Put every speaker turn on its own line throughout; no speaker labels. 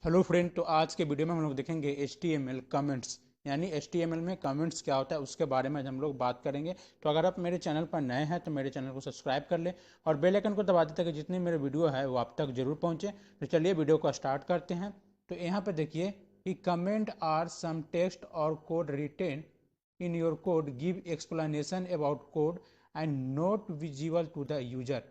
Hello friend, तो आज के वीडियो में हम लोग देखेंगे HTML कमेंट्स, यानी HTML में कमेंट्स क्या होता है उसके बारे में हम लोग बात करेंगे। तो अगर आप मेरे चैनल पर नए हैं तो मेरे चैनल को सब्सक्राइब कर लें और बेल आइकन को दबा दें ताकि जितनी मेरे वीडियो है वो आप तक जरूर पहुंचे। तो चलिए वीडियो को स्टार्ट करते हैं। तो यहाँ पर देखिए कि कमेंट आर सम टेक्स्ट और code written in your code give explanation about code and not visible to the user.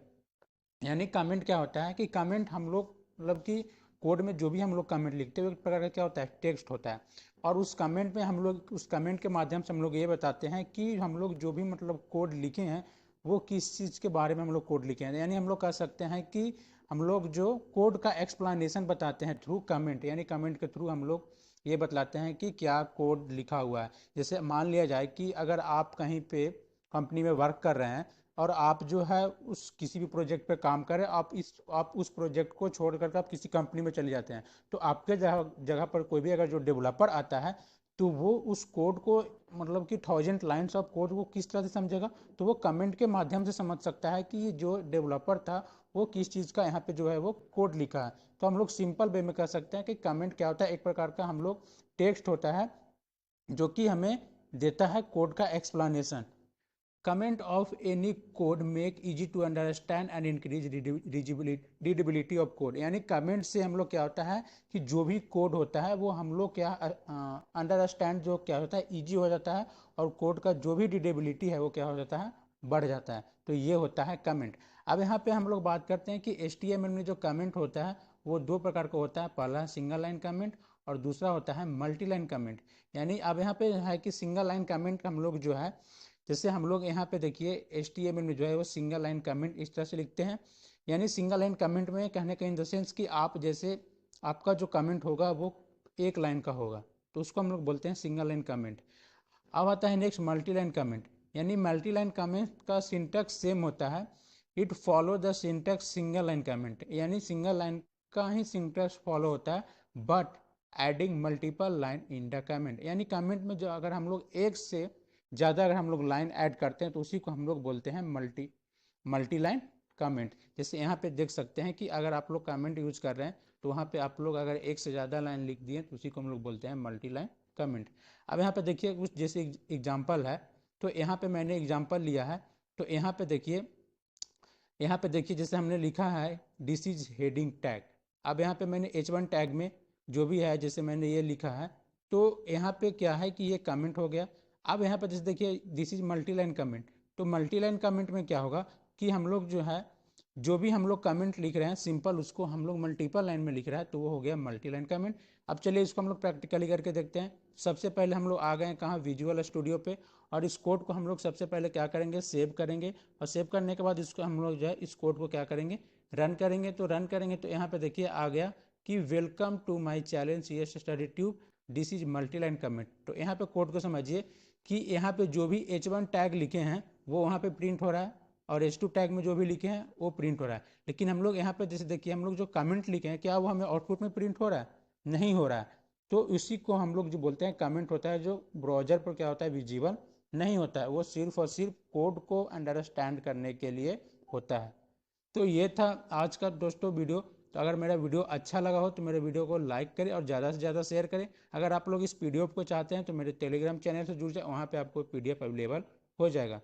यानी कमेंट क्या होता है कि कमेंट हम लोग मतलब कि कोड में जो भी हम लोग कमेंट लिखते हैं एक प्रकार का क्या होता है, टेक्स्ट होता है। और उस कमेंट में हम लोग उस कमेंट के माध्यम से हम लोग ये बताते हैं कि हम लोग जो भी मतलब कोड लिखे हैं वो किस चीज़ के बारे में हम लोग कोड लिखे हैं। यानी हम लोग कह सकते हैं कि हम लोग जो कोड का एक्सप्लेनेशन बताते हैं थ्रू कमेंट, यानी कमेंट के थ्रू हम लोग ये बतलाते हैं कि क्या कोड लिखा हुआ है। जैसे मान लिया जाए कि अगर आप कहीं पे कंपनी में वर्क कर रहे हैं और आप जो है उस किसी भी प्रोजेक्ट पे काम करें, आप उस प्रोजेक्ट को छोड़ करके आप किसी कंपनी में चले जाते हैं, तो आपके जगह पर कोई भी अगर जो डेवलपर आता है तो वो उस कोड को मतलब कि 1000 लाइन्स ऑफ कोड को किस तरह से समझेगा, तो वो कमेंट के माध्यम से समझ सकता है कि ये जो डेवलपर था वो किस चीज़ का यहाँ पे जो है वो कोड लिखा है। तो हम लोग सिंपल वे में कह सकते हैं कि कमेंट क्या होता है, एक प्रकार का हम लोग टेक्स्ट होता है जो कि हमें देता है कोड का explanation. Comment of any code make easy to understand and increase readability of code। यानी कमेंट से हम लोग क्या होता है कि जो भी कोड होता है वो हम लोग क्या अंडरस्टैंड जो क्या होता है इजी हो जाता है और कोड का जो भी रीडेबिलिटी है वो क्या हो जाता है, बढ़ जाता है। तो ये होता है कमेंट। अब यहाँ पे हम लोग बात करते हैं कि HTML में जो कमेंट होता है वो दो प्रकार का होता है। पहला है सिंगल लाइन कमेंट और दूसरा होता है मल्टी लाइन कमेंट। यानी अब यहाँ पे है कि सिंगल लाइन कमेंट हम लोग जो है, जैसे हम लोग यहाँ पे देखिए HTML में जो है वो सिंगल लाइन कमेंट इस तरह से लिखते हैं। यानी सिंगल लाइन कमेंट में कहने का इन द सेंस कि आप जैसे आपका जो कमेंट होगा वो एक लाइन का होगा, तो उसको हम लोग बोलते हैं सिंगल लाइन कमेंट। अब आता है नेक्स्ट मल्टी लाइन कमेंट। यानी मल्टी लाइन कमेंट का सिंटैक्स सेम होता है, it follow the syntax single line comment. यानी सिंगल लाइन का ही सिंटैक्स फॉलो होता है but adding multiple line in the comment. यानी कमेंट में जो अगर हम लोग एक से ज़्यादा अगर हम लोग लाइन ऐड करते हैं तो उसी को हम लोग बोलते हैं मल्टी लाइन कमेंट। जैसे यहाँ पे देख सकते हैं कि अगर आप लोग कमेंट यूज कर रहे हैं तो वहाँ पे आप लोग अगर एक से ज़्यादा लाइन लिख दिए तो उसी को हम लोग बोलते हैं मल्टी लाइन कमेंट। अब यहाँ पे देखिए कुछ जैसे एग्जाम्पल है, तो यहाँ पे मैंने एग्जाम्पल लिया है। तो यहाँ पे देखिए जैसे हमने लिखा है दिस इज हेडिंग टैग। अब यहाँ पे मैंने H1 टैग में जो भी है जैसे मैंने ये लिखा है, तो यहाँ पे क्या है कि ये कमेंट हो गया। अब यहाँ पे जैसे देखिए this is multi line comment, तो मल्टी लाइन कमेंट में क्या होगा कि हम लोग जो है जो भी हम लोग कमेंट लिख रहे हैं सिंपल उसको हम लोग मल्टीपल लाइन में लिख रहा है तो वो हो गया मल्टी लाइन कमेंट। अब चलिए इसको हम लोग प्रैक्टिकली करके देखते हैं। सबसे पहले हम लोग आ गए कहाँ, विजुअल स्टूडियो पे, और इस कोड को हम लोग सबसे पहले क्या करेंगे, सेव करेंगे। और सेव करने के बाद इसको हम लोग जो है इस कोड को क्या करेंगे, रन करेंगे। तो रन करेंगे तो यहाँ पे देखिए आ गया कि welcome to my challenge CS study tube, this is multi line comment. तो यहाँ पे कोड को समझिए कि यहाँ पे जो भी H1 टैग लिखे हैं वो वहाँ पे प्रिंट हो रहा है और H2 टैग में जो भी लिखे हैं वो प्रिंट हो रहा है। लेकिन हम लोग यहाँ पे जैसे देखिए हम लोग जो कमेंट लिखे हैं क्या वो हमें आउटपुट में प्रिंट हो रहा है, नहीं हो रहा है। तो इसी को हम लोग जो बोलते हैं कमेंट होता है, जो ब्राउजर पर क्या होता है विजिबल नहीं होता है, वो सिर्फ और सिर्फ कोड को अंडरस्टैंड करने के लिए होता है। तो ये था आज का दोस्तों वीडियो। तो अगर मेरा वीडियो अच्छा लगा हो तो मेरे वीडियो को लाइक करें और ज़्यादा से ज़्यादा शेयर करें। अगर आप लोग इस PDF को चाहते हैं तो मेरे टेलीग्राम चैनल से जुड़ जाए, वहाँ पे आपको PDF अवेलेबल हो जाएगा।